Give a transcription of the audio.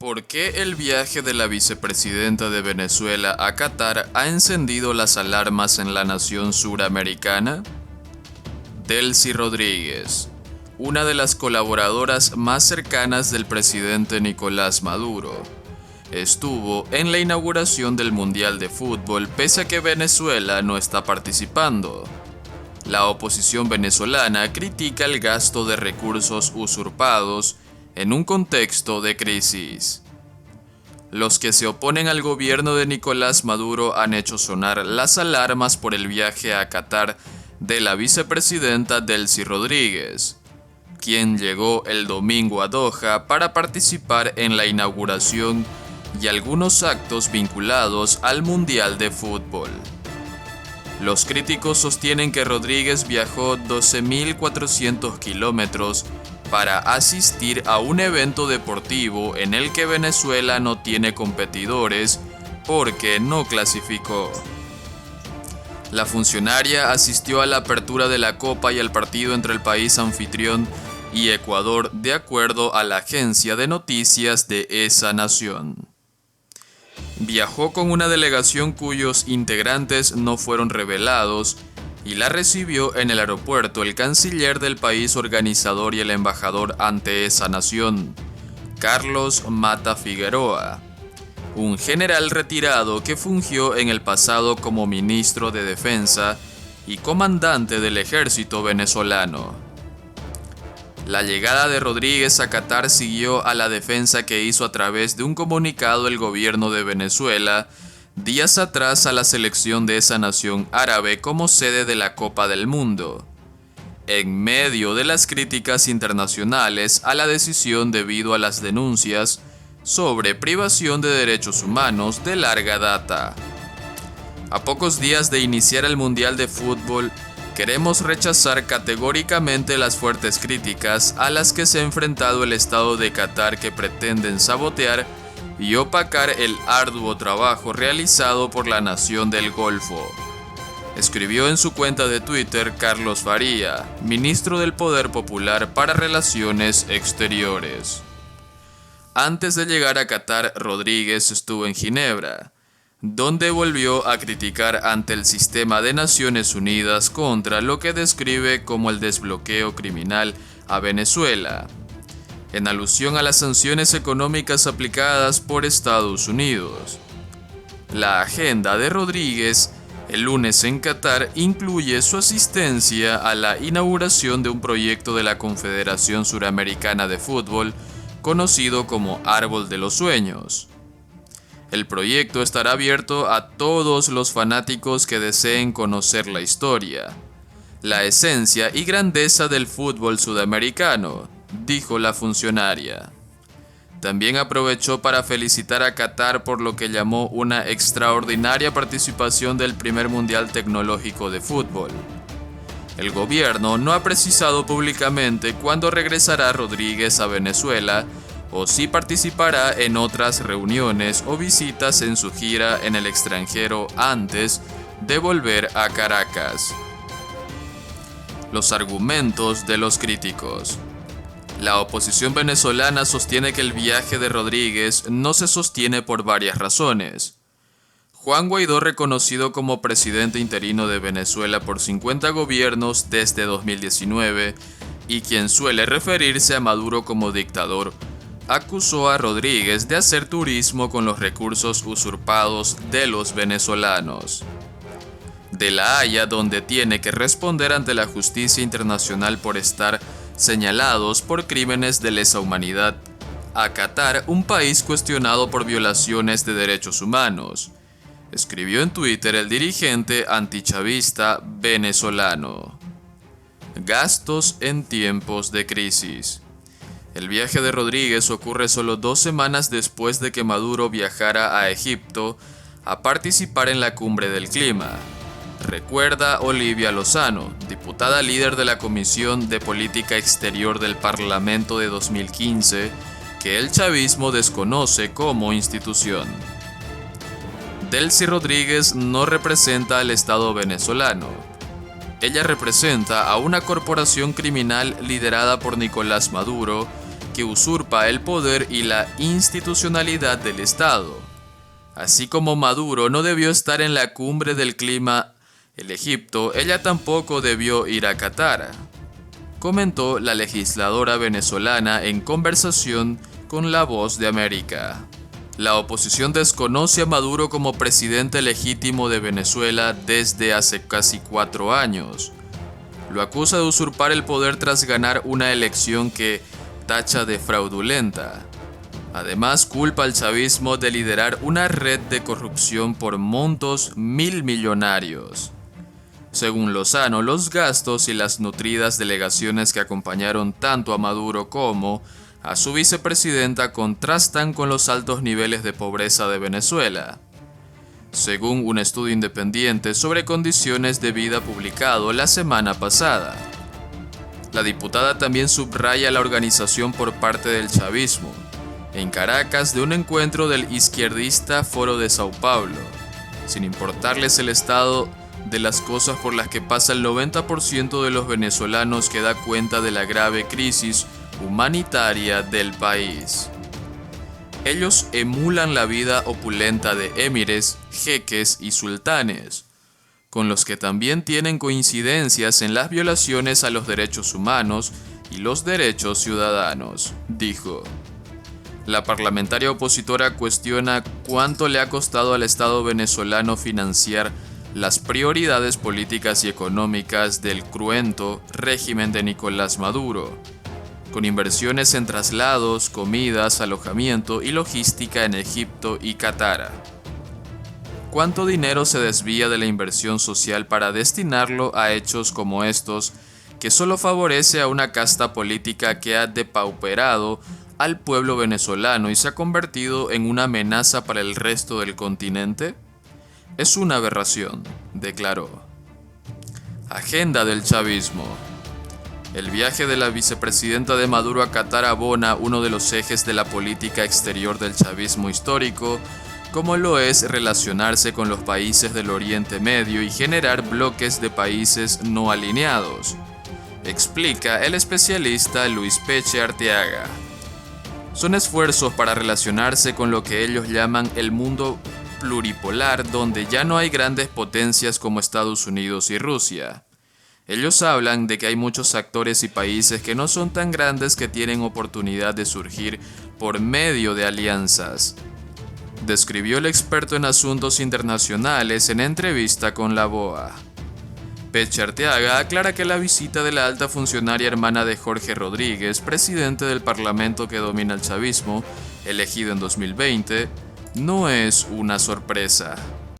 ¿Por qué el viaje de la vicepresidenta de Venezuela a Qatar ha encendido las alarmas en la nación suramericana? Delcy Rodríguez, una de las colaboradoras más cercanas del presidente Nicolás Maduro, estuvo en la inauguración del Mundial de Fútbol pese a que Venezuela no está participando. La oposición venezolana critica el gasto de recursos usurpados en un contexto de crisis. Los que se oponen al gobierno de Nicolás Maduro han hecho sonar las alarmas por el viaje a Qatar de la vicepresidenta Delcy Rodríguez, quien llegó el domingo a Doha para participar en la inauguración y algunos actos vinculados al Mundial de Fútbol. Los críticos sostienen que Rodríguez viajó 12.400 kilómetros para asistir a un evento deportivo en el que Venezuela no tiene competidores porque no clasificó. La funcionaria asistió a la apertura de la Copa y al partido entre el país anfitrión y Ecuador, de acuerdo a la agencia de noticias de esa nación. Viajó con una delegación cuyos integrantes no fueron revelados y la recibió en el aeropuerto el canciller del país organizador y el embajador ante esa nación, Carlos Mata Figueroa, un general retirado que fungió en el pasado como ministro de Defensa y comandante del ejército venezolano. La llegada de Rodríguez a Qatar siguió a la defensa que hizo a través de un comunicado el gobierno de Venezuela días atrás a la selección de esa nación árabe como sede de la Copa del Mundo, en medio de las críticas internacionales a la decisión debido a las denuncias sobre privación de derechos humanos de larga data. A pocos días de iniciar el Mundial de Fútbol, queremos rechazar categóricamente las fuertes críticas a las que se ha enfrentado el Estado de Qatar que pretenden sabotear y opacar el arduo trabajo realizado por la nación del Golfo, escribió en su cuenta de Twitter Carlos Faría, ministro del Poder Popular para Relaciones Exteriores. Antes de llegar a Qatar, Rodríguez estuvo en Ginebra, donde volvió a criticar ante el sistema de Naciones Unidas contra lo que describe como el desbloqueo criminal a Venezuela, en alusión a las sanciones económicas aplicadas por Estados Unidos. La agenda de Rodríguez el lunes en Qatar incluye su asistencia a la inauguración de un proyecto de la Confederación Suramericana de Fútbol, conocido como Árbol de los Sueños. El proyecto estará abierto a todos los fanáticos que deseen conocer la historia, la esencia y grandeza del fútbol sudamericano, dijo la funcionaria. También aprovechó para felicitar a Qatar por lo que llamó una extraordinaria participación del primer Mundial Tecnológico de Fútbol. El gobierno no ha precisado públicamente cuándo regresará Rodríguez a Venezuela o si participará en otras reuniones o visitas en su gira en el extranjero antes de volver a Caracas. Los argumentos de los críticos. La oposición venezolana sostiene que el viaje de Rodríguez no se sostiene por varias razones. Juan Guaidó, reconocido como presidente interino de Venezuela por 50 gobiernos desde 2019 y quien suele referirse a Maduro como dictador, acusó a Rodríguez de hacer turismo con los recursos usurpados de los venezolanos. De La Haya, donde tiene que responder ante la justicia internacional por estar señalados por crímenes de lesa humanidad, a Qatar, un país cuestionado por violaciones de derechos humanos, escribió en Twitter el dirigente antichavista venezolano. Gastos en tiempos de crisis. El viaje de Rodríguez ocurre solo 2 semanas después de que Maduro viajara a Egipto a participar en la Cumbre del Clima. Recuerda Olivia Lozano, diputada líder de la Comisión de Política Exterior del Parlamento de 2015, que el chavismo desconoce como institución. Delcy Rodríguez no representa al Estado venezolano. Ella representa a una corporación criminal liderada por Nicolás Maduro, que usurpa el poder y la institucionalidad del Estado. Así como Maduro no debió estar en la cumbre del clima en Egipto, ella tampoco debió ir a Qatar, comentó la legisladora venezolana en conversación con La Voz de América. La oposición desconoce a Maduro como presidente legítimo de Venezuela desde hace casi 4 años. Lo acusa de usurpar el poder tras ganar una elección que tacha de fraudulenta. Además, culpa al chavismo de liderar una red de corrupción por montos millonarios. Según Lozano, los gastos y las nutridas delegaciones que acompañaron tanto a Maduro como a su vicepresidenta contrastan con los altos niveles de pobreza de Venezuela. Según un estudio independiente sobre condiciones de vida publicado la semana pasada. La diputada también subraya la organización por parte del chavismo, en Caracas, de un encuentro del izquierdista Foro de Sao Paulo, sin importarles el estado de las cosas por las que pasa el 90% de los venezolanos, que da cuenta de la grave crisis humanitaria del país. Ellos emulan la vida opulenta de émires, jeques y sultanes, con los que también tienen coincidencias en las violaciones a los derechos humanos y los derechos ciudadanos, dijo. La parlamentaria opositora cuestiona cuánto le ha costado al Estado venezolano financiar las prioridades políticas y económicas del cruento régimen de Nicolás Maduro, con inversiones en traslados, comidas, alojamiento y logística en Egipto y Qatar. ¿Cuánto dinero se desvía de la inversión social para destinarlo a hechos como estos, que solo favorece a una casta política que ha depauperado al pueblo venezolano y se ha convertido en una amenaza para el resto del continente? Es una aberración, declaró. Agenda del chavismo. El viaje de la vicepresidenta de Maduro a Qatar abona uno de los ejes de la política exterior del chavismo histórico, como lo es relacionarse con los países del Oriente Medio y generar bloques de países no alineados, explica el especialista Luis Peche Arteaga. Son esfuerzos para relacionarse con lo que ellos llaman el mundo pluripolar, donde ya no hay grandes potencias como Estados Unidos y Rusia. Ellos hablan de que hay muchos actores y países que no son tan grandes, que tienen oportunidad de surgir por medio de alianzas, describió el experto en asuntos internacionales en entrevista con La Boa. Peche Arteaga aclara que la visita de la alta funcionaria hermana de Jorge Rodríguez, presidente del parlamento que domina el chavismo, elegido en 2020, no es una sorpresa.